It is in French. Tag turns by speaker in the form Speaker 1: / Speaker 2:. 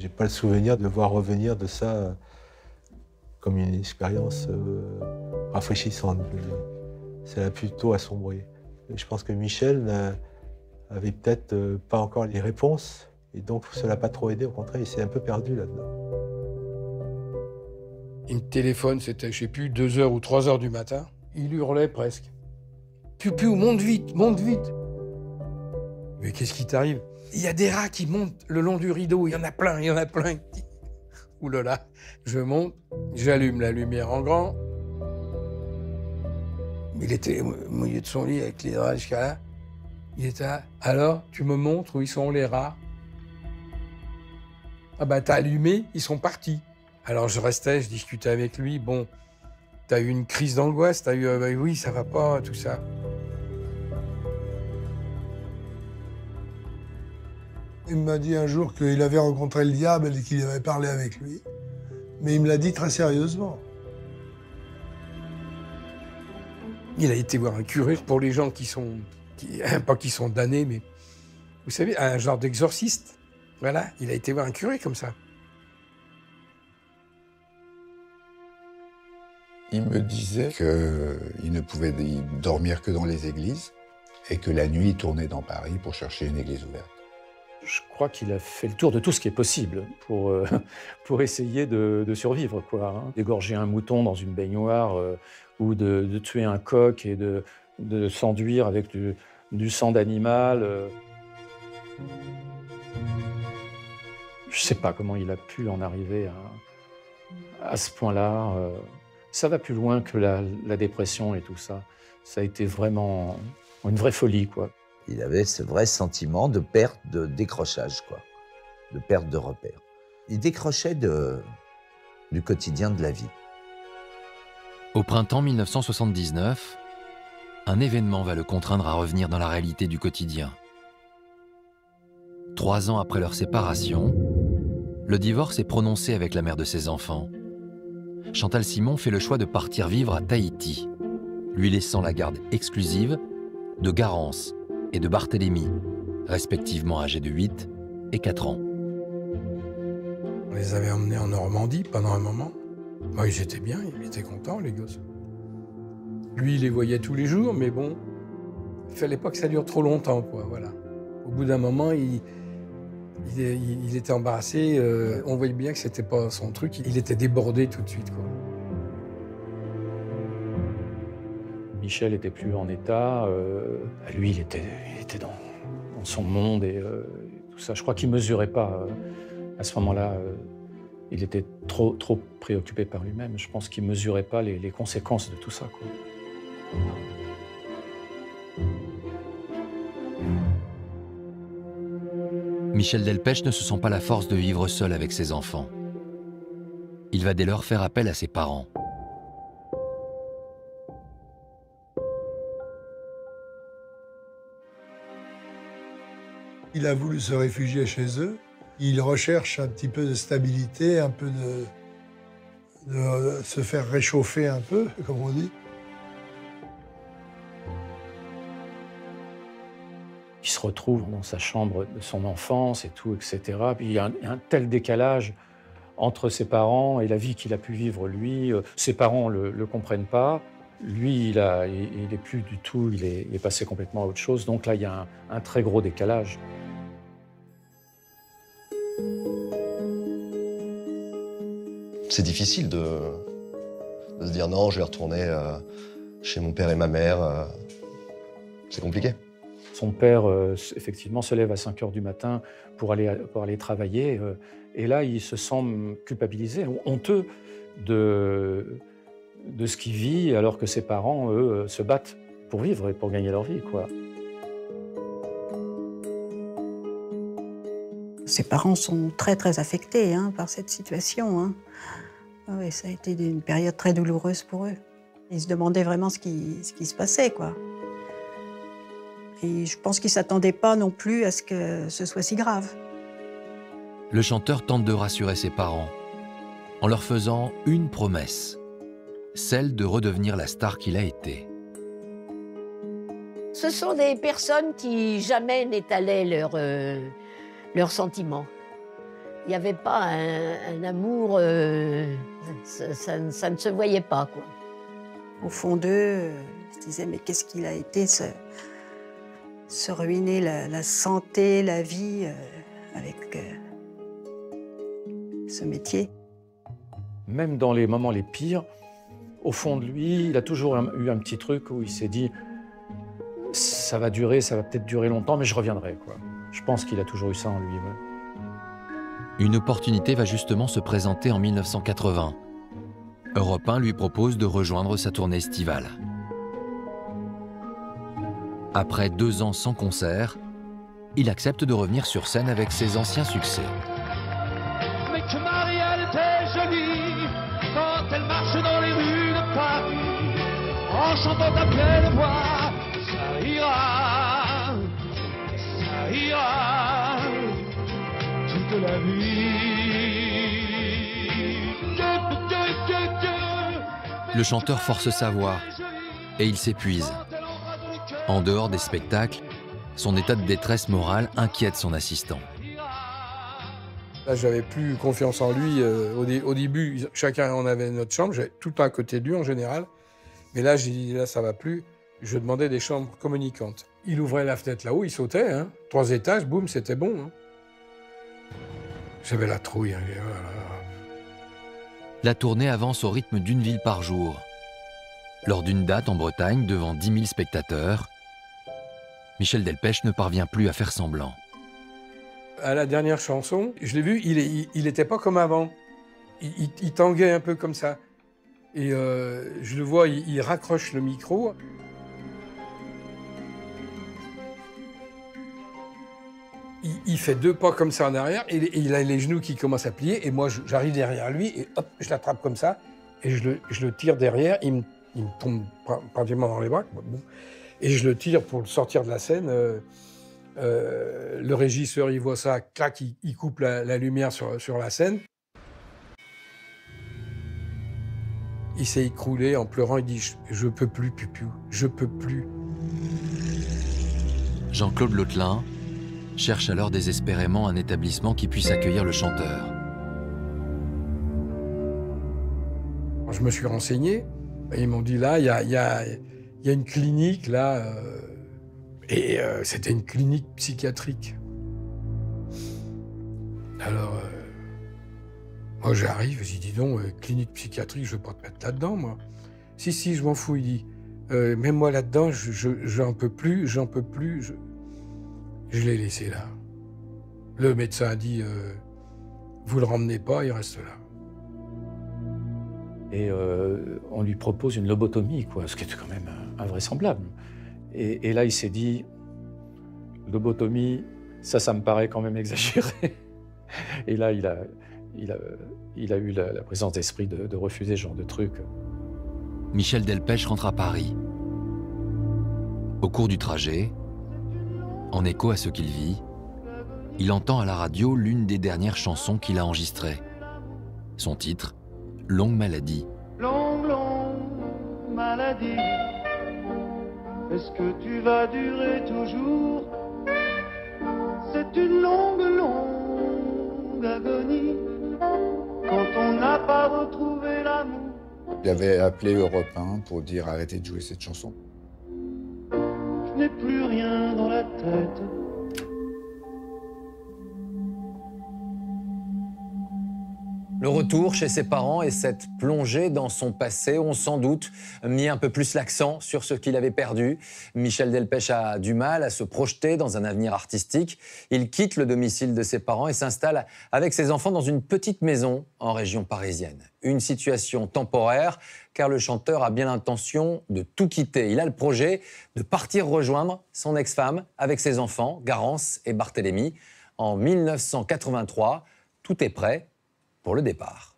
Speaker 1: J'ai pas le souvenir de voir revenir de ça comme une expérience rafraîchissante. Ça a plutôt assombré. Je pense que Michel avait peut-être pas encore les réponses, et donc ça l'a pas trop aidé, au contraire, il s'est un peu perdu là-dedans.
Speaker 2: Il me téléphone, c'était, je sais plus, 2 heures ou 3 heures du matin. Il hurlait presque. Piou, piou, monte vite, monte vite. Mais qu'est-ce qui t'arrive? Il y a des rats qui montent le long du rideau, il y en a plein, il y en a plein. Ouh là là, je monte, j'allume la lumière en grand. Il était au milieu de son lit avec les rats jusqu'à là. Il était là. Alors, tu me montres où ils sont les rats? Ah bah t'as allumé, ils sont partis. Alors je restais, je discutais avec lui. Bon, t'as eu une crise d'angoisse, t'as eu bah oui, ça va pas, tout ça.
Speaker 3: Il m'a dit un jour qu'il avait rencontré le diable et qu'il avait parlé avec lui. Mais il me l'a dit très sérieusement.
Speaker 2: Il a été voir un curé pour les gens pas qui sont damnés, mais vous savez, un genre d'exorciste. Voilà, il a été voir un curé comme ça.
Speaker 4: Il me disait qu'il ne pouvait dormir que dans les églises et que la nuit, il tournait dans Paris pour chercher une église ouverte.
Speaker 5: Je crois qu'il a fait le tour de tout ce qui est possible pour essayer de survivre, quoi, hein. D'égorger un mouton dans une baignoire ou de tuer un coq et de s'enduire avec du sang d'animal. Je ne sais pas comment il a pu en arriver à ce point-là. Ça va plus loin que la dépression et tout ça. Ça a été vraiment une vraie folie, quoi.
Speaker 6: Il avait ce vrai sentiment de perte de décrochage, quoi, de perte de repère. Il décrochait du quotidien de la vie.
Speaker 7: Au printemps 1979, un événement va le contraindre à revenir dans la réalité du quotidien. 3 ans après leur séparation, le divorce est prononcé avec la mère de ses enfants. Chantal Simon fait le choix de partir vivre à Tahiti, lui laissant la garde exclusive de Garance et de Barthélemy, respectivement âgés de 8 et 4 ans.
Speaker 2: On les avait emmenés en Normandie pendant un moment. Moi, ils étaient bien, ils étaient contents, les gosses. Lui, il les voyait tous les jours, mais bon, il fallait pas que ça dure trop longtemps, quoi, voilà. Au bout d'un moment, il était embarrassé, on voyait bien que c'était pas son truc, il était débordé tout de suite, quoi.
Speaker 5: Michel était plus en état. Lui, il était dans son monde et tout ça. Je crois qu'il mesurait pas à ce moment-là. Il était trop préoccupé par lui-même. Je pense qu'il mesurait pas les conséquences de tout ça, quoi.
Speaker 7: Michel Delpech ne se sent pas la force de vivre seul avec ses enfants. Il va dès lors faire appel à ses parents.
Speaker 3: Il a voulu se réfugier chez eux. Il recherche un petit peu de stabilité, un peu de se faire réchauffer un peu, comme on dit.
Speaker 5: Il se retrouve dans sa chambre de son enfance et tout, etc. Puis il y a un tel décalage entre ses parents et la vie qu'il a pu vivre lui. Ses parents le comprennent pas. Lui, il est plus du tout, il est passé complètement à autre chose. Donc là, il y a un très gros décalage.
Speaker 8: C'est difficile de se dire non, je vais retourner chez mon père et ma mère. C'est compliqué.
Speaker 5: Son père, effectivement, se lève à 5 heures du matin pour aller travailler. Et là, il se sent culpabilisé, honteux de ce qu'il vit, alors que ses parents, eux, se battent pour vivre et pour gagner leur vie, quoi.
Speaker 9: Ses parents sont très affectés par cette situation. Oui, ça a été une période très douloureuse pour eux. Ils se demandaient vraiment ce qui se passait, quoi. Et je pense qu'ils ne s'attendaient pas non plus à ce que ce soit si grave.
Speaker 7: Le chanteur tente de rassurer ses parents en leur faisant une promesse, celle de redevenir la star qu'il a été.
Speaker 10: Ce sont des personnes qui jamais n'étalaient leurs sentiments. Il n'y avait pas un amour, ça ne se voyait pas, quoi.
Speaker 9: Au fond d'eux, ils se disaient, mais qu'est-ce qu'il a été se ruiner la santé, la vie avec ce métier.
Speaker 5: Même dans les moments les pires, au fond de lui, il a toujours eu un petit truc où il s'est dit « ça va durer, ça va peut-être durer longtemps, mais je reviendrai ». Je pense qu'il a toujours eu ça en lui. Ouais.
Speaker 7: Une opportunité va justement se présenter en 1980. Europe 1 lui propose de rejoindre sa tournée estivale. Après 2 ans sans concert, il accepte de revenir sur scène avec ses anciens succès.
Speaker 11: Mais que Marielle était jolie quand elle marche dans les rues de Paris, en chantant à pleine voix, ça ira, toute la vie.
Speaker 7: Le chanteur force sa voix et il s'épuise. En dehors des spectacles, son état de détresse morale inquiète son assistant.
Speaker 2: Là, j'avais plus confiance en lui. Au début, chacun en avait notre chambre. J'avais tout le temps à côté de lui en général. Mais là, j'ai dit, là, ça va plus. Je demandais des chambres communicantes. Il ouvrait la fenêtre là-haut, il sautait. 3 étages, boum, c'était bon. J'avais la trouille.
Speaker 7: La tournée avance au rythme d'1 ville par jour. Lors d'une date en Bretagne, devant 10 000 spectateurs, Michel Delpech ne parvient plus à faire semblant.
Speaker 2: À la dernière chanson, je l'ai vu, il était pas comme avant. Il tanguait un peu comme ça. Et je le vois, il raccroche le micro. Il fait 2 pas comme ça en arrière, et il a les genoux qui commencent à plier, et moi j'arrive derrière lui, et hop, je l'attrape comme ça, et je le tire derrière, il me tombe pratiquement dans les bras, et je le tire pour le sortir de la scène. Le régisseur, il voit ça, clac, il coupe la lumière sur la scène. Il s'est écroulé en pleurant, il dit « Je peux plus, Pupiou, je peux plus ».
Speaker 7: Jean-Claude Lautelin cherche alors désespérément un établissement qui puisse accueillir le chanteur.
Speaker 2: Je me suis renseigné, et ils m'ont dit là, il y a une clinique là, et c'était une clinique psychiatrique. Alors, moi j'arrive, j'ai dit non, clinique psychiatrique, je ne veux pas te mettre là-dedans, moi. Si, je m'en fous, il dit. Même moi là-dedans, j'en peux plus, Je l'ai laissé là. Le médecin a dit, vous le ramenez pas, il reste là.
Speaker 5: Et on lui propose une lobotomie, ce qui était quand même invraisemblable. Et là, il s'est dit, lobotomie, ça me paraît quand même exagéré. Et là, il a eu la présence d'esprit de refuser ce genre de truc.
Speaker 7: Michel Delpech rentre à Paris. Au cours du trajet, en écho à ce qu'il vit, il entend à la radio l'une des dernières chansons qu'il a enregistrées. Son titre, Longue maladie.
Speaker 11: Longue maladie, est-ce que tu vas durer toujours? C'est une longue agonie, quand on n'a pas retrouvé l'amour.
Speaker 4: Il avait appelé Europe 1 pour dire arrêtez de jouer cette chanson.
Speaker 11: Je n'ai plus rien dans la tête.
Speaker 12: Le retour chez ses parents et cette plongée dans son passé ont sans doute mis un peu plus l'accent sur ce qu'il avait perdu. Michel Delpech a du mal à se projeter dans un avenir artistique. Il quitte le domicile de ses parents et s'installe avec ses enfants dans une petite maison en région parisienne. Une situation temporaire, car le chanteur a bien l'intention de tout quitter. Il a le projet de partir rejoindre son ex-femme avec ses enfants, Garance et Barthélemy. En 1983, tout est prêt pour le départ.